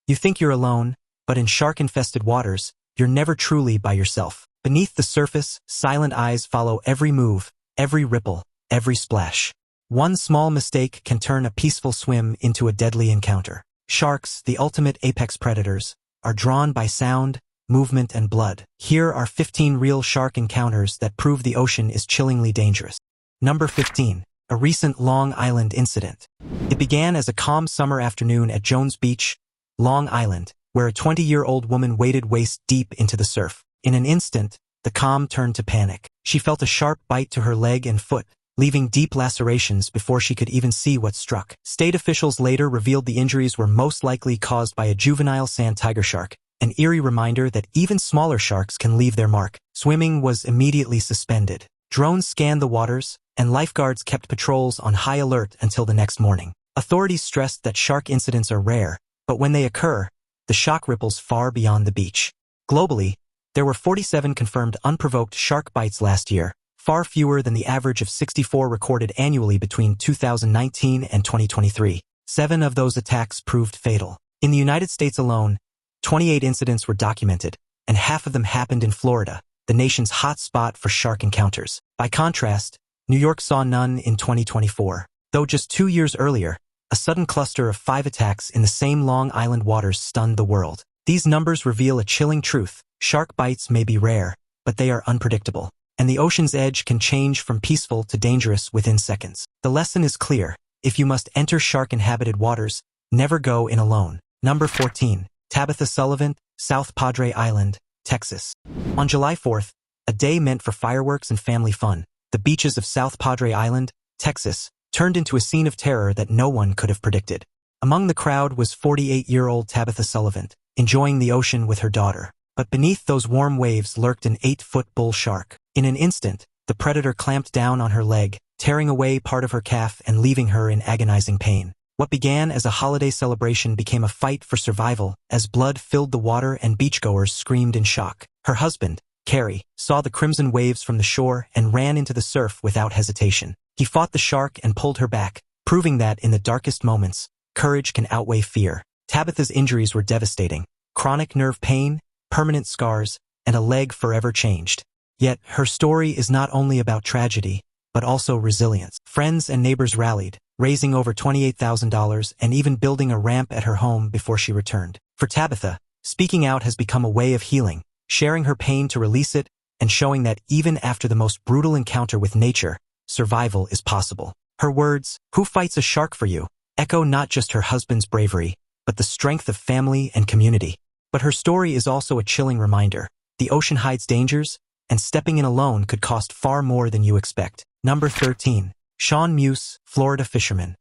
You think you're alone, but in shark-infested waters, you're never truly by yourself. Beneath the surface, silent eyes follow every move, every ripple, every splash. One small mistake can turn a peaceful swim into a deadly encounter. Sharks, the ultimate apex predators, are drawn by sound, movement, and blood. Here are 15 real shark encounters that prove the ocean is chillingly dangerous. Number 15. A recent Long Island incident. It began as a calm summer afternoon at Jones Beach, Long Island, where a 20-year-old woman waded waist-deep into the surf. In an instant, the calm turned to panic. She felt a sharp bite to her leg and foot, leaving deep lacerations before she could even see what struck. State officials later revealed the injuries were most likely caused by a juvenile sand tiger shark, an eerie reminder that even smaller sharks can leave their mark. Swimming was immediately suspended. Drones scanned the waters, and lifeguards kept patrols on high alert until the next morning. Authorities stressed that shark incidents are rare, but when they occur, the shock ripples far beyond the beach. Globally, there were 47 confirmed unprovoked shark bites last year, far fewer than the average of 64 recorded annually between 2019 and 2023. 7 of those attacks proved fatal. In the United States alone, 28 incidents were documented, and half of them happened in Florida, the nation's hot spot for shark encounters. By contrast, New York saw none in 2024. Though just 2 years earlier, a sudden cluster of 5 attacks in the same Long Island waters stunned the world. These numbers reveal a chilling truth. Shark bites may be rare, but they are unpredictable, and the ocean's edge can change from peaceful to dangerous within seconds. The lesson is clear. If you must enter shark-inhabited waters, never go in alone. Number 14. Tabitha Sullivan, South Padre Island, Texas. On July 4th, a day meant for fireworks and family fun, the beaches of South Padre Island, Texas, turned into a scene of terror that no one could have predicted. Among the crowd was 48-year-old Tabitha Sullivan, enjoying the ocean with her daughter. But beneath those warm waves lurked an 8-foot bull shark. In an instant, the predator clamped down on her leg, tearing away part of her calf and leaving her in agonizing pain. What began as a holiday celebration became a fight for survival as blood filled the water and beachgoers screamed in shock. Her husband, Kerry, saw the crimson waves from the shore and ran into the surf without hesitation. He fought the shark and pulled her back, proving that in the darkest moments, courage can outweigh fear. Tabitha's injuries were devastating. Chronic nerve pain, permanent scars, and a leg forever changed. Yet, her story is not only about tragedy, but also resilience. Friends and neighbors rallied, raising over $28,000 and even building a ramp at her home before she returned. For Tabitha, speaking out has become a way of healing, sharing her pain to release it, and showing that even after the most brutal encounter with nature, survival is possible. Her words, "Who fights a shark for you?" echo not just her husband's bravery, but the strength of family and community. But her story is also a chilling reminder. The ocean hides dangers, and stepping in alone could cost far more than you expect. Number 13. Sean Muse, Florida fisherman.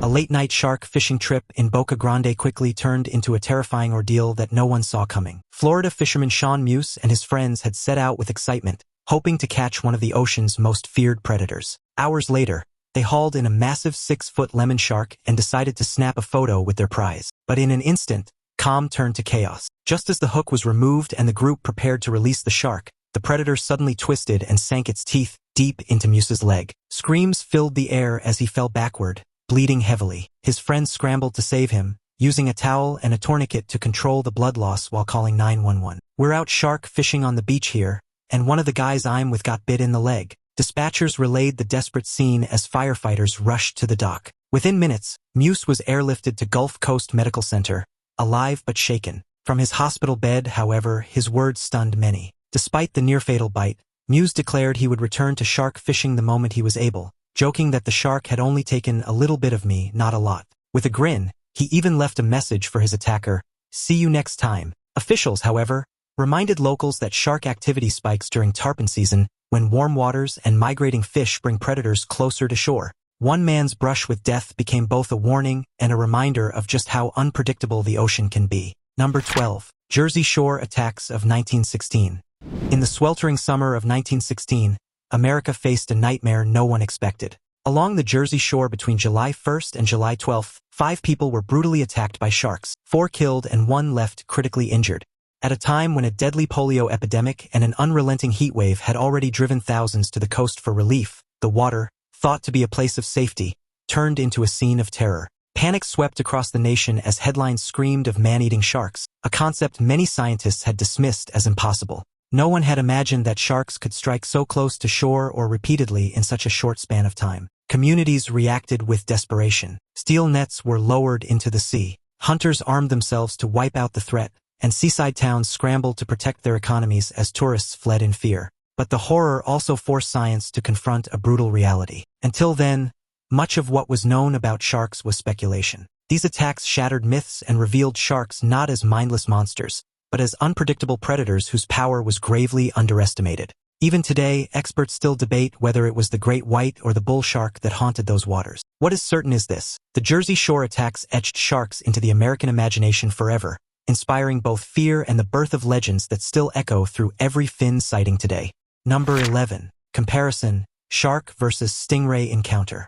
A late-night shark fishing trip in Boca Grande quickly turned into a terrifying ordeal that no one saw coming. Florida fisherman Sean Muse and his friends had set out with excitement, hoping to catch one of the ocean's most feared predators. Hours later, they hauled in a massive 6-foot lemon shark and decided to snap a photo with their prize. But in an instant, calm turned to chaos. Just as the hook was removed and the group prepared to release the shark, the predator suddenly twisted and sank its teeth deep into Muse's leg. Screams filled the air as he fell backward, bleeding heavily. His friends scrambled to save him, using a towel and a tourniquet to control the blood loss while calling 911. "We're out shark fishing on the beach here, and one of the guys I'm with got bit in the leg." Dispatchers relayed the desperate scene as firefighters rushed to the dock. Within minutes, Muse was airlifted to Gulf Coast Medical Center, alive but shaken. From his hospital bed, however, his words stunned many. Despite the near-fatal bite, Muse declared he would return to shark fishing the moment he was able, joking that the shark had only taken a little bit of me, not a lot. With a grin, he even left a message for his attacker, "See you next time." Officials, however, reminded locals that shark activity spikes during tarpon season when warm waters and migrating fish bring predators closer to shore. One man's brush with death became both a warning and a reminder of just how unpredictable the ocean can be. Number 12. Jersey Shore attacks of 1916. In the sweltering summer of 1916, America faced a nightmare no one expected. Along the Jersey Shore between July 1st and July 12th, 5 people were brutally attacked by sharks, 4 killed and 1 left critically injured. At a time when a deadly polio epidemic and an unrelenting heat wave had already driven thousands to the coast for relief, the water, thought to be a place of safety, turned into a scene of terror. Panic swept across the nation as headlines screamed of man-eating sharks, a concept many scientists had dismissed as impossible. No one had imagined that sharks could strike so close to shore or repeatedly in such a short span of time. Communities reacted with desperation. Steel nets were lowered into the sea. Hunters armed themselves to wipe out the threat, and seaside towns scrambled to protect their economies as tourists fled in fear. But the horror also forced science to confront a brutal reality. Until then, much of what was known about sharks was speculation. These attacks shattered myths and revealed sharks not as mindless monsters, but as unpredictable predators whose power was gravely underestimated. Even today, experts still debate whether it was the great white or the bull shark that haunted those waters. What is certain is this: the Jersey Shore attacks etched sharks into the American imagination forever, inspiring both fear and the birth of legends that still echo through every fin sighting today. Number 11. Comparison: shark versus stingray encounter.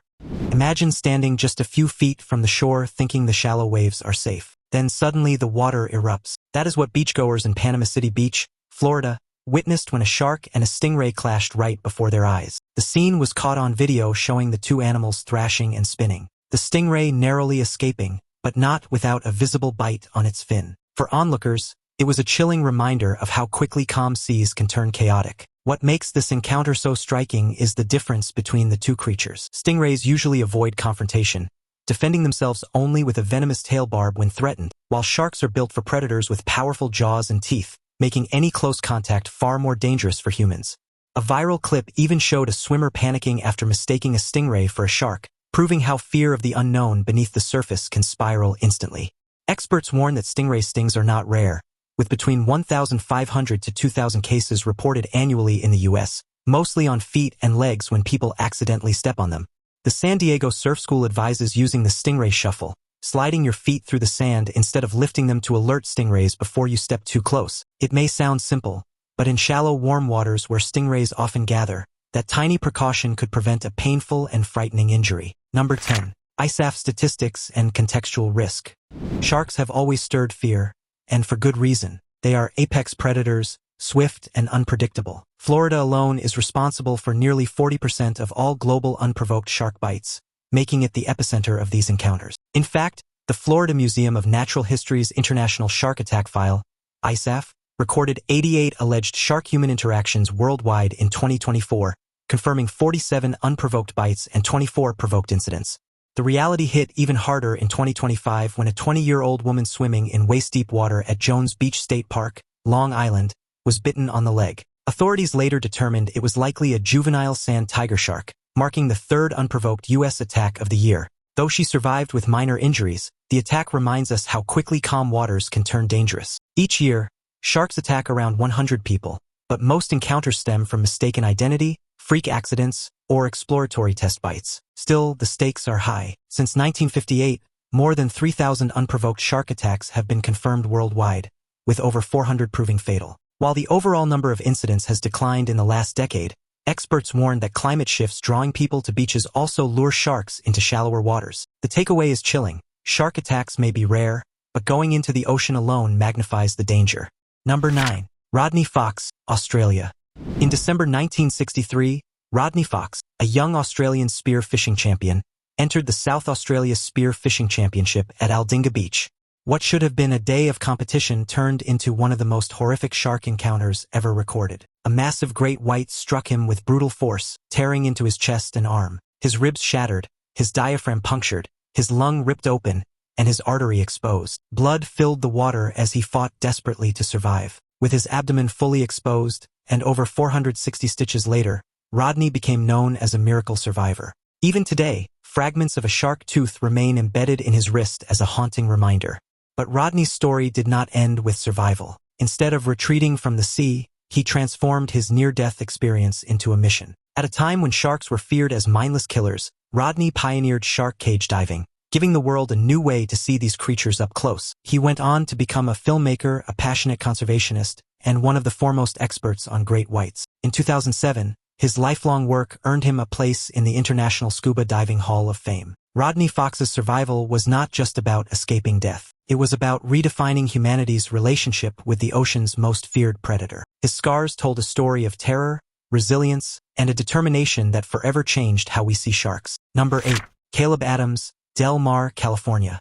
Imagine standing just a few feet from the shore thinking the shallow waves are safe. Then suddenly the water erupts. That is what beachgoers in Panama City Beach, Florida, witnessed when a shark and a stingray clashed right before their eyes. The scene was caught on video showing the two animals thrashing and spinning, the stingray narrowly escaping, but not without a visible bite on its fin. For onlookers, it was a chilling reminder of how quickly calm seas can turn chaotic. What makes this encounter so striking is the difference between the two creatures. Stingrays usually avoid confrontation, defending themselves only with a venomous tail barb when threatened, while sharks are built for predators with powerful jaws and teeth, making any close contact far more dangerous for humans. A viral clip even showed a swimmer panicking after mistaking a stingray for a shark, proving how fear of the unknown beneath the surface can spiral instantly. Experts warn that stingray stings are not rare, with between 1,500 to 2,000 cases reported annually in the U.S., mostly on feet and legs when people accidentally step on them. The San Diego Surf School advises using the stingray shuffle, sliding your feet through the sand instead of lifting them to alert stingrays before you step too close. It may sound simple, but in shallow, warm waters where stingrays often gather, that tiny precaution could prevent a painful and frightening injury. Number 10. ISAF statistics and contextual risk. Sharks have always stirred fear, and for good reason. They are apex predators, swift and unpredictable. Florida alone is responsible for nearly 40% of all global unprovoked shark bites, making it the epicenter of these encounters. In fact, the Florida Museum of Natural History's International Shark Attack File, ISAF, recorded 88 alleged shark-human interactions worldwide in 2024, confirming 47 unprovoked bites and 24 provoked incidents. The reality hit even harder in 2025 when a 20-year-old woman swimming in waist-deep water at Jones Beach State Park, Long Island, was bitten on the leg. Authorities later determined it was likely a juvenile sand tiger shark, marking the third unprovoked U.S. attack of the year. Though she survived with minor injuries, the attack reminds us how quickly calm waters can turn dangerous. Each year, sharks attack around 100 people, but most encounters stem from mistaken identity, freak accidents, or exploratory test bites. Still, the stakes are high. Since 1958, more than 3,000 unprovoked shark attacks have been confirmed worldwide, with over 400 proving fatal. While the overall number of incidents has declined in the last decade, experts warn that climate shifts drawing people to beaches also lure sharks into shallower waters. The takeaway is chilling. Shark attacks may be rare, but going into the ocean alone magnifies the danger. Number 9. Rodney Fox, Australia. In December 1963, Rodney Fox, a young Australian spear fishing champion, entered the South Australia Spear Fishing Championship at Aldinga Beach. What should have been a day of competition turned into one of the most horrific shark encounters ever recorded. A massive great white struck him with brutal force, tearing into his chest and arm. His ribs shattered, his diaphragm punctured, his lung ripped open, and his artery exposed. Blood filled the water as he fought desperately to survive. With his abdomen fully exposed, and over 460 stitches later, Rodney became known as a miracle survivor. Even today, fragments of a shark tooth remain embedded in his wrist as a haunting reminder. But Rodney's story did not end with survival. Instead of retreating from the sea, he transformed his near-death experience into a mission. At a time when sharks were feared as mindless killers, Rodney pioneered shark cage diving, giving the world a new way to see these creatures up close. He went on to become a filmmaker, a passionate conservationist, and one of the foremost experts on great whites. In 2007, his lifelong work earned him a place in the International Scuba Diving Hall of Fame. Rodney Fox's survival was not just about escaping death. It was about redefining humanity's relationship with the ocean's most feared predator. His scars told a story of terror, resilience, and a determination that forever changed how we see sharks. Number 8. Caleb Adams, Del Mar, California.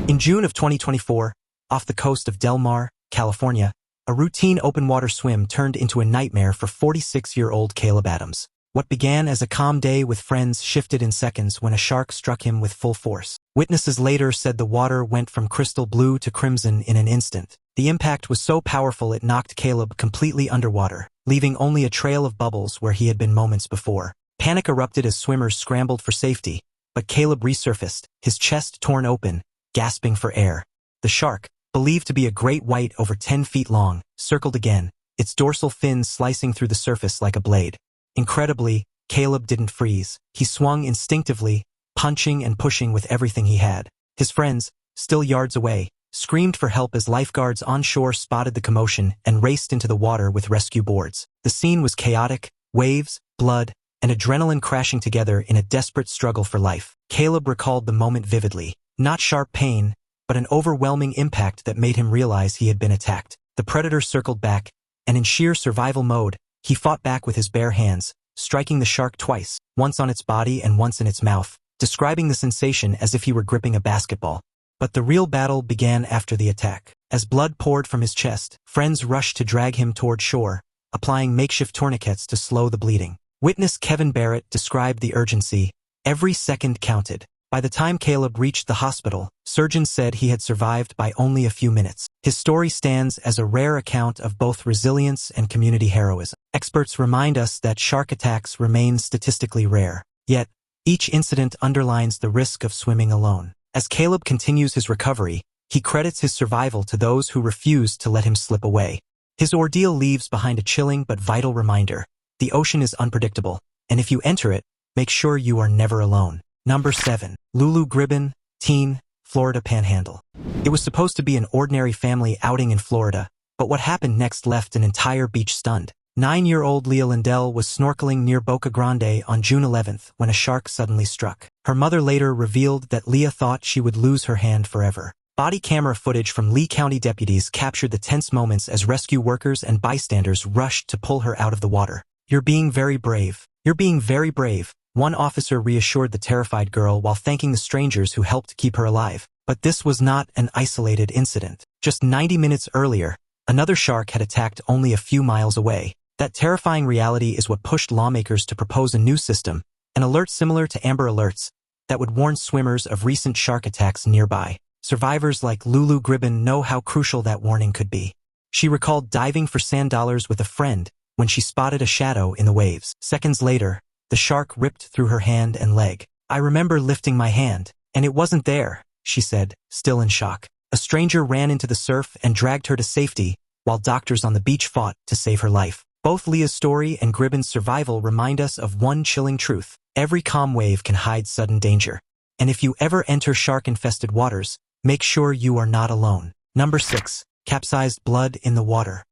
In June of 2024, off the coast of Del Mar, California, a routine open-water swim turned into a nightmare for 46-year-old Caleb Adams. What began as a calm day with friends shifted in seconds when a shark struck him with full force. Witnesses later said the water went from crystal blue to crimson in an instant. The impact was so powerful it knocked Caleb completely underwater, leaving only a trail of bubbles where he had been moments before. Panic erupted as swimmers scrambled for safety, but Caleb resurfaced, his chest torn open, gasping for air. The shark, believed to be a great white over 10 feet long, circled again, its dorsal fins slicing through the surface like a blade. Incredibly, Caleb didn't freeze. He swung instinctively, punching and pushing with everything he had. His friends, still yards away, screamed for help as lifeguards on shore spotted the commotion and raced into the water with rescue boards. The scene was chaotic, waves, blood, and adrenaline crashing together in a desperate struggle for life. Caleb recalled the moment vividly, not sharp pain, but an overwhelming impact that made him realize he had been attacked. The predator circled back, and in sheer survival mode, he fought back with his bare hands, striking the shark twice, once on its body and once in its mouth, describing the sensation as if he were gripping a basketball. But the real battle began after the attack. As blood poured from his chest, friends rushed to drag him toward shore, applying makeshift tourniquets to slow the bleeding. Witness Kevin Barrett described the urgency. Every second counted. By the time Caleb reached the hospital, surgeons said he had survived by only a few minutes. His story stands as a rare account of both resilience and community heroism. Experts remind us that shark attacks remain statistically rare. Yet, each incident underlines the risk of swimming alone. As Caleb continues his recovery, he credits his survival to those who refused to let him slip away. His ordeal leaves behind a chilling but vital reminder. The ocean is unpredictable, and if you enter it, make sure you are never alone. Number 7. Lulu Gribben, teen, Florida Panhandle. It was supposed to be an ordinary family outing in Florida, but what happened next left an entire beach stunned. 9-year-old Leah Lindell was snorkeling near Boca Grande on June 11th when a shark suddenly struck. Her mother later revealed that Leah thought she would lose her hand forever. Body camera footage from Lee County deputies captured the tense moments as rescue workers and bystanders rushed to pull her out of the water. "You're being very brave. You're being very brave," one officer reassured the terrified girl while thanking the strangers who helped keep her alive. But this was not an isolated incident. Just 90 minutes earlier, another shark had attacked only a few miles away. That terrifying reality is what pushed lawmakers to propose a new system, an alert similar to Amber Alerts, that would warn swimmers of recent shark attacks nearby. Survivors like Lulu Gribben know how crucial that warning could be. She recalled diving for sand dollars with a friend when she spotted a shadow in the waves. Seconds later, the shark ripped through her hand and leg. "I remember lifting my hand, and it wasn't there," she said, still in shock. A stranger ran into the surf and dragged her to safety, while doctors on the beach fought to save her life. Both Leah's story and Gribben's survival remind us of one chilling truth. Every calm wave can hide sudden danger. And if you ever enter shark-infested waters, make sure you are not alone. Number 6. Capsized blood in the water.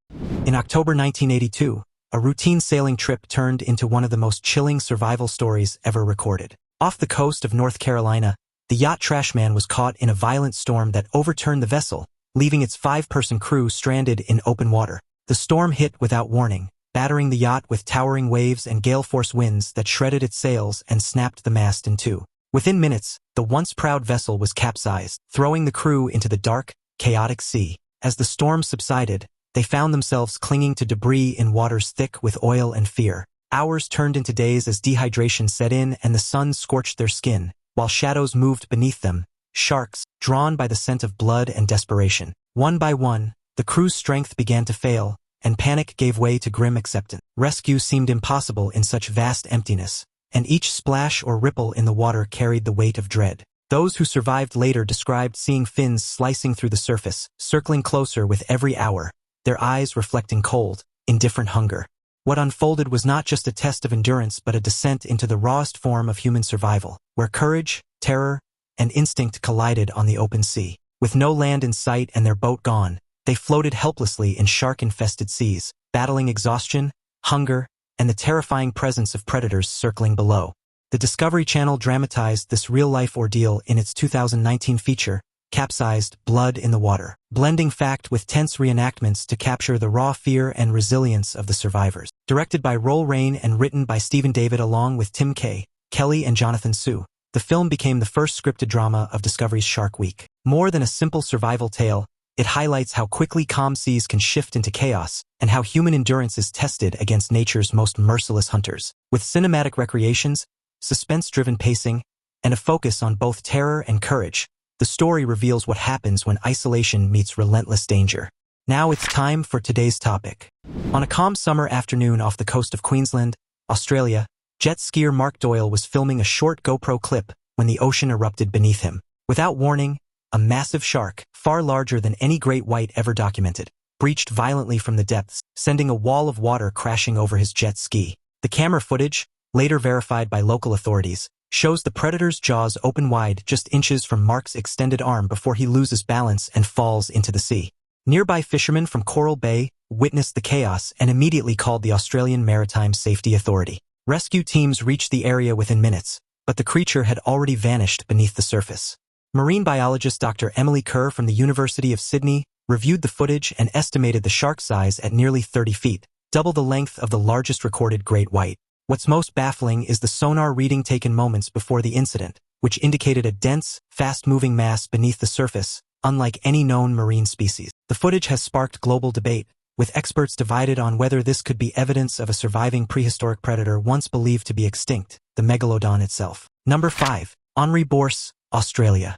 In October 1982, a routine sailing trip turned into one of the most chilling survival stories ever recorded. Off the coast of North Carolina, the yacht Trashman was caught in a violent storm that overturned the vessel, leaving its 5-person crew stranded in open water. The storm hit without warning, battering the yacht with towering waves and gale-force winds that shredded its sails and snapped the mast in two. Within minutes, the once proud vessel was capsized, throwing the crew into the dark, chaotic sea. As the storm subsided, they found themselves clinging to debris in waters thick with oil and fear. Hours turned into days as dehydration set in and the sun scorched their skin, while shadows moved beneath them, sharks, drawn by the scent of blood and desperation. One by one, the crew's strength began to fail, and panic gave way to grim acceptance. Rescue seemed impossible in such vast emptiness, and each splash or ripple in the water carried the weight of dread. Those who survived later described seeing fins slicing through the surface, circling closer with every hour, their eyes reflecting cold, indifferent hunger. What unfolded was not just a test of endurance but a descent into the rawest form of human survival, where courage, terror, and instinct collided on the open sea. With no land in sight and their boat gone, they floated helplessly in shark-infested seas, battling exhaustion, hunger, and the terrifying presence of predators circling below. The Discovery Channel dramatized this real-life ordeal in its 2019 feature, Capsized, Blood in the Water, blending fact with tense reenactments to capture the raw fear and resilience of the survivors. Directed by Roll Rain and written by Stephen David along with Tim Kaye, Kelly and Jonathan Sue, the film became the first scripted drama of Discovery's Shark Week. More than a simple survival tale, it highlights how quickly calm seas can shift into chaos and how human endurance is tested against nature's most merciless hunters. With cinematic recreations, suspense-driven pacing, and a focus on both terror and courage, the story reveals what happens when isolation meets relentless danger. Now it's time for today's topic. On a calm summer afternoon off the coast of Queensland, Australia, jet skier Mark Doyle was filming a short GoPro clip when the ocean erupted beneath him. Without warning, a massive shark, far larger than any great white ever documented, breached violently from the depths, sending a wall of water crashing over his jet ski. The camera footage, later verified by local authorities, shows the predator's jaws open wide just inches from Mark's extended arm before he loses balance and falls into the sea. Nearby fishermen from Coral Bay witnessed the chaos and immediately called the Australian Maritime Safety Authority. Rescue teams reached the area within minutes, but the creature had already vanished beneath the surface. Marine biologist Dr. Emily Kerr from the University of Sydney reviewed the footage and estimated the shark's size at nearly 30 feet, double the length of the largest recorded great white. What's most baffling is the sonar reading taken moments before the incident, which indicated a dense, fast-moving mass beneath the surface, unlike any known marine species. The footage has sparked global debate, with experts divided on whether this could be evidence of a surviving prehistoric predator once believed to be extinct, the Megalodon itself. Number 5. Henri Bource, Australia.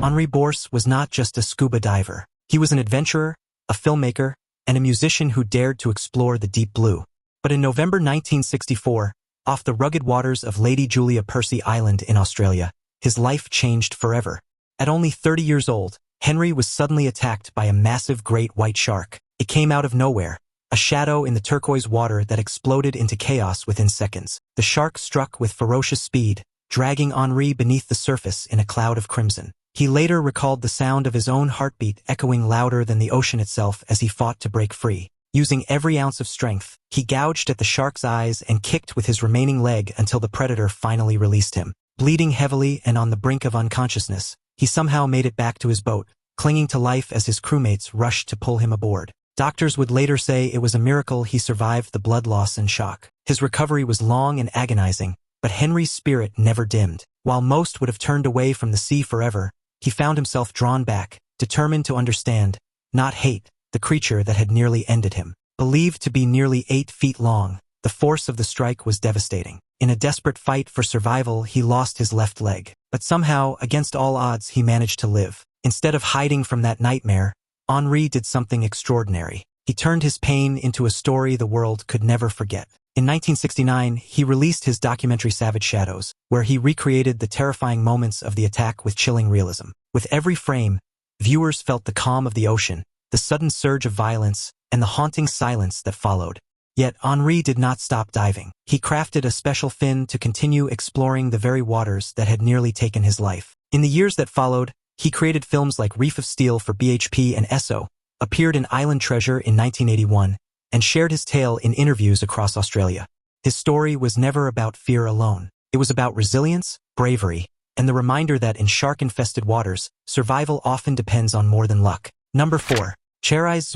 Henri Bource was not just a scuba diver. He was an adventurer, a filmmaker, and a musician who dared to explore the deep blue. But in November 1964, off the rugged waters of Lady Julia Percy Island in Australia, his life changed forever. At only 30 years old, Henri was suddenly attacked by a massive great white shark. It came out of nowhere, a shadow in the turquoise water that exploded into chaos within seconds. The shark struck with ferocious speed, dragging Henri beneath the surface in a cloud of crimson. He later recalled the sound of his own heartbeat echoing louder than the ocean itself as he fought to break free. Using every ounce of strength, he gouged at the shark's eyes and kicked with his remaining leg until the predator finally released him. Bleeding heavily and on the brink of unconsciousness, he somehow made it back to his boat, clinging to life as his crewmates rushed to pull him aboard. Doctors would later say it was a miracle he survived the blood loss and shock. His recovery was long and agonizing, but Henri's spirit never dimmed. While most would have turned away from the sea forever, he found himself drawn back, determined to understand, not hate, the creature that had nearly ended him. Believed to be nearly 8 feet long, the force of the strike was devastating. In a desperate fight for survival, he lost his left leg. But somehow, against all odds, he managed to live. Instead of hiding from that nightmare, Henri did something extraordinary. He turned his pain into a story the world could never forget. In 1969, he released his documentary Savage Shadows, where he recreated the terrifying moments of the attack with chilling realism. With every frame, viewers felt the calm of the ocean, the sudden surge of violence, and the haunting silence that followed. Yet Henri did not stop diving. He crafted a special fin to continue exploring the very waters that had nearly taken his life. In the years that followed, he created films like Reef of Steel for BHP and Esso, appeared in Island Treasure in 1981, and shared his tale in interviews across Australia. His story was never about fear alone. It was about resilience, bravery, and the reminder that in shark-infested waters, survival often depends on more than luck. Number 4. Capsized,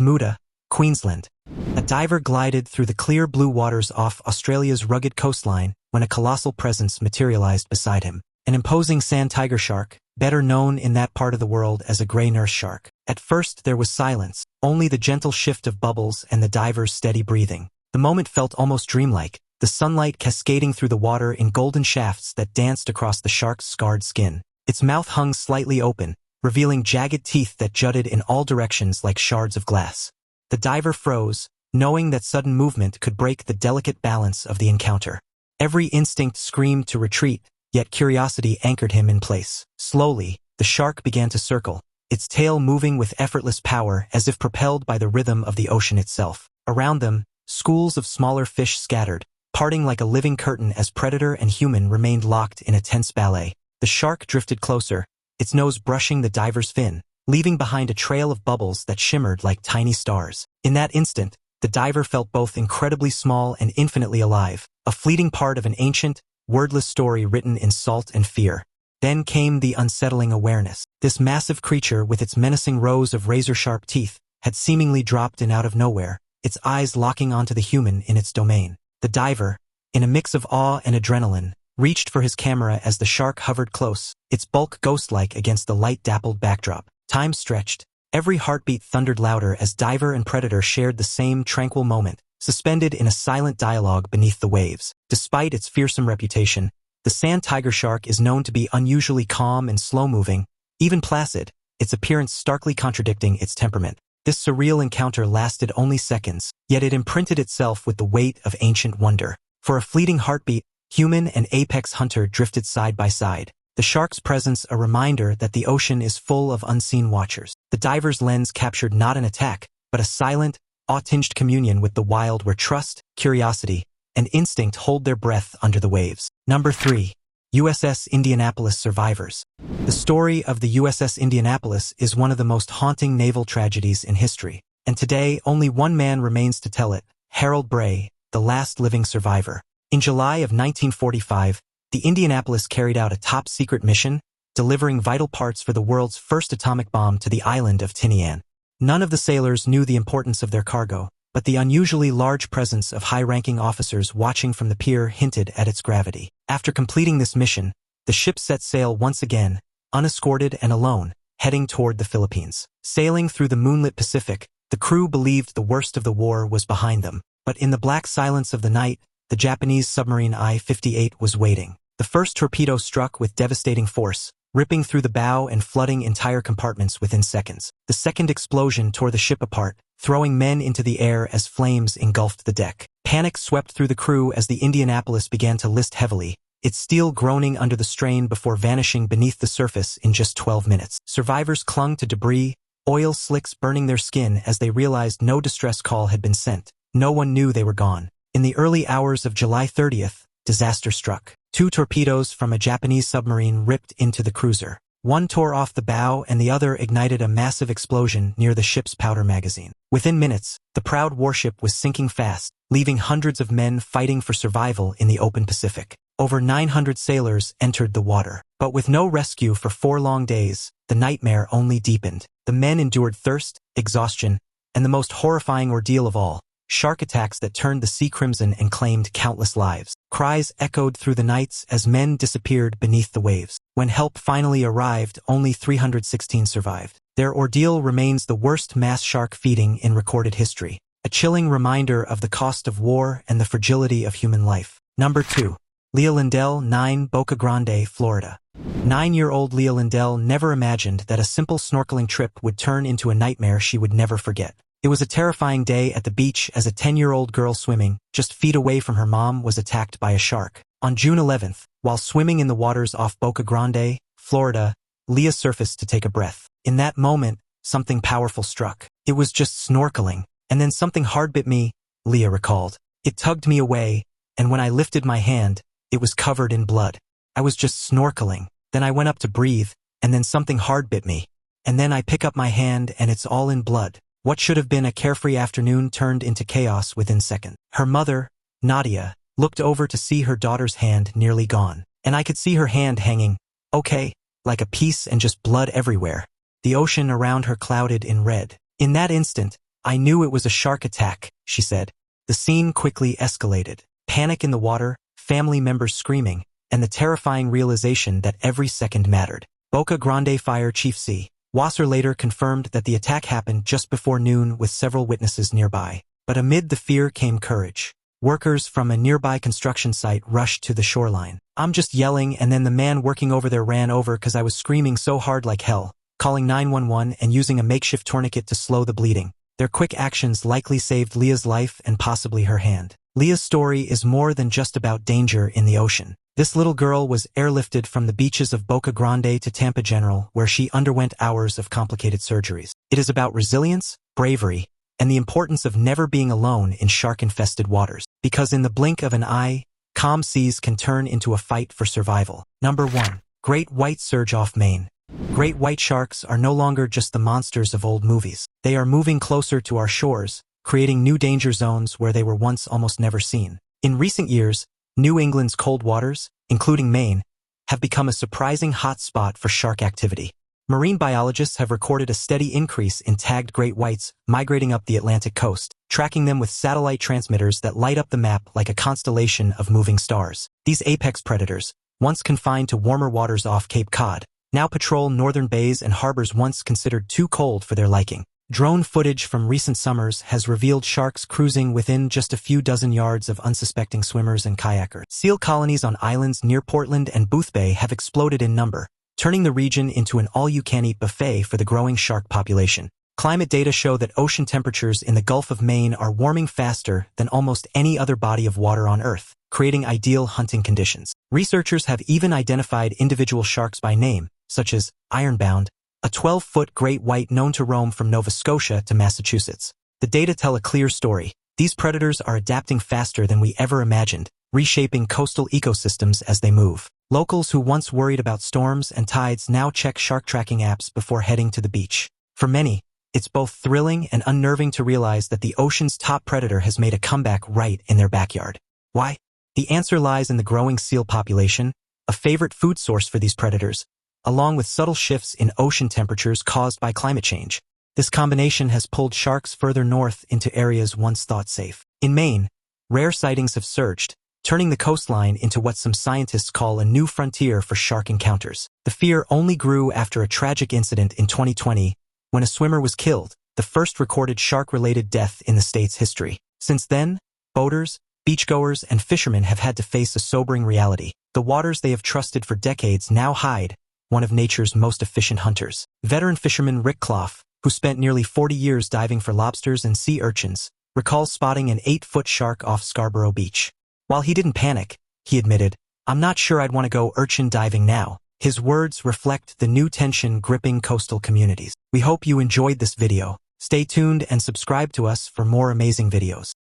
Queensland. A diver glided through the clear blue waters off Australia's rugged coastline when a colossal presence materialized beside him. An imposing sand tiger shark, better known in that part of the world as a grey nurse shark. At first there was silence, only the gentle shift of bubbles and the diver's steady breathing. The moment felt almost dreamlike, the sunlight cascading through the water in golden shafts that danced across the shark's scarred skin. Its mouth hung slightly open, revealing jagged teeth that jutted in all directions like shards of glass. The diver froze, knowing that sudden movement could break the delicate balance of the encounter. Every instinct screamed to retreat, yet curiosity anchored him in place. Slowly, the shark began to circle, its tail moving with effortless power as if propelled by the rhythm of the ocean itself. Around them, schools of smaller fish scattered, parting like a living curtain as predator and human remained locked in a tense ballet. The shark drifted closer, its nose brushing the diver's fin, leaving behind a trail of bubbles that shimmered like tiny stars. In that instant, the diver felt both incredibly small and infinitely alive, a fleeting part of an ancient, wordless story written in salt and fear. Then came the unsettling awareness. This massive creature with its menacing rows of razor-sharp teeth had seemingly dropped in out of nowhere, its eyes locking onto the human in its domain. The diver, in a mix of awe and adrenaline, reached for his camera as the shark hovered close, its bulk ghost-like against the light-dappled backdrop. Time stretched. Every heartbeat thundered louder as diver and predator shared the same tranquil moment, suspended in a silent dialogue beneath the waves. Despite its fearsome reputation, the sand tiger shark is known to be unusually calm and slow-moving, even placid, its appearance starkly contradicting its temperament. This surreal encounter lasted only seconds, yet it imprinted itself with the weight of ancient wonder. For a fleeting heartbeat, human and apex hunter drifted side by side, the shark's presence a reminder that the ocean is full of unseen watchers. The diver's lens captured not an attack, but a silent, awe-tinged communion with the wild where trust, curiosity, and instinct hold their breath under the waves. Number 3. USS Indianapolis survivors. The story of the USS Indianapolis is one of the most haunting naval tragedies in history, and today only one man remains to tell it, Harold Bray, the last living survivor. In July of 1945, the Indianapolis carried out a top-secret mission, delivering vital parts for the world's first atomic bomb to the island of Tinian. None of the sailors knew the importance of their cargo, but the unusually large presence of high-ranking officers watching from the pier hinted at its gravity. After completing this mission, the ship set sail once again, unescorted and alone, heading toward the Philippines. Sailing through the moonlit Pacific, the crew believed the worst of the war was behind them. But in the black silence of the night, the Japanese submarine I-58 was waiting. The first torpedo struck with devastating force, ripping through the bow and flooding entire compartments within seconds. The second explosion tore the ship apart, throwing men into the air as flames engulfed the deck. Panic swept through the crew as the Indianapolis began to list heavily, its steel groaning under the strain before vanishing beneath the surface in just 12 minutes. Survivors clung to debris, oil slicks burning their skin as they realized no distress call had been sent. No one knew they were gone. In the early hours of July 30th, disaster struck. 2 torpedoes from a Japanese submarine ripped into the cruiser. One tore off the bow and the other ignited a massive explosion near the ship's powder magazine. Within minutes, the proud warship was sinking fast, leaving hundreds of men fighting for survival in the open Pacific. Over 900 sailors entered the water. But with no rescue for 4 long days, the nightmare only deepened. The men endured thirst, exhaustion, and the most horrifying ordeal of all, shark attacks that turned the sea crimson and claimed countless lives. Cries echoed through the nights as men disappeared beneath the waves. When help finally arrived, only 316 survived. Their ordeal remains the worst mass shark feeding in recorded history, a chilling reminder of the cost of war and the fragility of human life. Number 2. Leah Lindell, 9, Boca Grande, Florida. 9-year-old Leah Lindell never imagined that a simple snorkeling trip would turn into a nightmare she would never forget. It was a terrifying day at the beach as a 10-year-old girl swimming, just feet away from her mom, was attacked by a shark. On June 11th, while swimming in the waters off Boca Grande, Florida, Leah surfaced to take a breath. In that moment, something powerful struck. It was just snorkeling, and then something hard bit me, Leah recalled. It tugged me away, and when I lifted my hand, it was covered in blood. I was just snorkeling. Then I went up to breathe, and then something hard bit me. And then I pick up my hand and it's all in blood. What should have been a carefree afternoon turned into chaos within seconds. Her mother, Nadia, looked over to see her daughter's hand nearly gone. And I could see her hand hanging, okay, like a piece and just blood everywhere. The ocean around her clouded in red. In that instant, I knew it was a shark attack, she said. The scene quickly escalated. Panic in the water, family members screaming, and the terrifying realization that every second mattered. Boca Grande Fire Chief C. Wasser later confirmed that the attack happened just before noon with several witnesses nearby. But amid the fear came courage. Workers from a nearby construction site rushed to the shoreline. I'm just yelling, and then the man working over there ran over because I was screaming so hard like hell, calling 911 and using a makeshift tourniquet to slow the bleeding. Their quick actions likely saved Leah's life and possibly her hand. Leah's story is more than just about danger in the ocean. This little girl was airlifted from the beaches of Boca Grande to Tampa General, where she underwent hours of complicated surgeries. It is about resilience, bravery, and the importance of never being alone in shark-infested waters. Because in the blink of an eye, calm seas can turn into a fight for survival. Number 1. Great white surge off Maine. Great white sharks are no longer just the monsters of old movies. They are moving closer to our shores, creating new danger zones where they were once almost never seen. In recent years, New England's cold waters, including Maine, have become a surprising hot spot for shark activity. Marine biologists have recorded a steady increase in tagged great whites migrating up the Atlantic coast, tracking them with satellite transmitters that light up the map like a constellation of moving stars. These apex predators, once confined to warmer waters off Cape Cod, now patrol northern bays and harbors once considered too cold for their liking. Drone footage from recent summers has revealed sharks cruising within just a few dozen yards of unsuspecting swimmers and kayakers. Seal colonies on islands near Portland and Boothbay have exploded in number, turning the region into an all-you-can-eat buffet for the growing shark population. Climate data show that ocean temperatures in the Gulf of Maine are warming faster than almost any other body of water on Earth, creating ideal hunting conditions. Researchers have even identified individual sharks by name, such as Ironbound, a 12-foot great white known to roam from Nova Scotia to Massachusetts. The data tell a clear story. These predators are adapting faster than we ever imagined, reshaping coastal ecosystems as they move. Locals who once worried about storms and tides now check shark tracking apps before heading to the beach. For many, it's both thrilling and unnerving to realize that the ocean's top predator has made a comeback right in their backyard. Why? The answer lies in the growing seal population, a favorite food source for these predators, along with subtle shifts in ocean temperatures caused by climate change. This combination has pulled sharks further north into areas once thought safe. In Maine, rare sightings have surged, turning the coastline into what some scientists call a new frontier for shark encounters. The fear only grew after a tragic incident in 2020 when a swimmer was killed, the first recorded shark-related death in the state's history. Since then, boaters, beachgoers, and fishermen have had to face a sobering reality. The waters they have trusted for decades now hide one of nature's most efficient hunters. Veteran fisherman Rick Clough, who spent nearly 40 years diving for lobsters and sea urchins, recalls spotting an 8-foot shark off Scarborough Beach. While he didn't panic, he admitted, "I'm not sure I'd want to go urchin diving now." His words reflect the new tension gripping coastal communities. We hope you enjoyed this video. Stay tuned and subscribe to us for more amazing videos.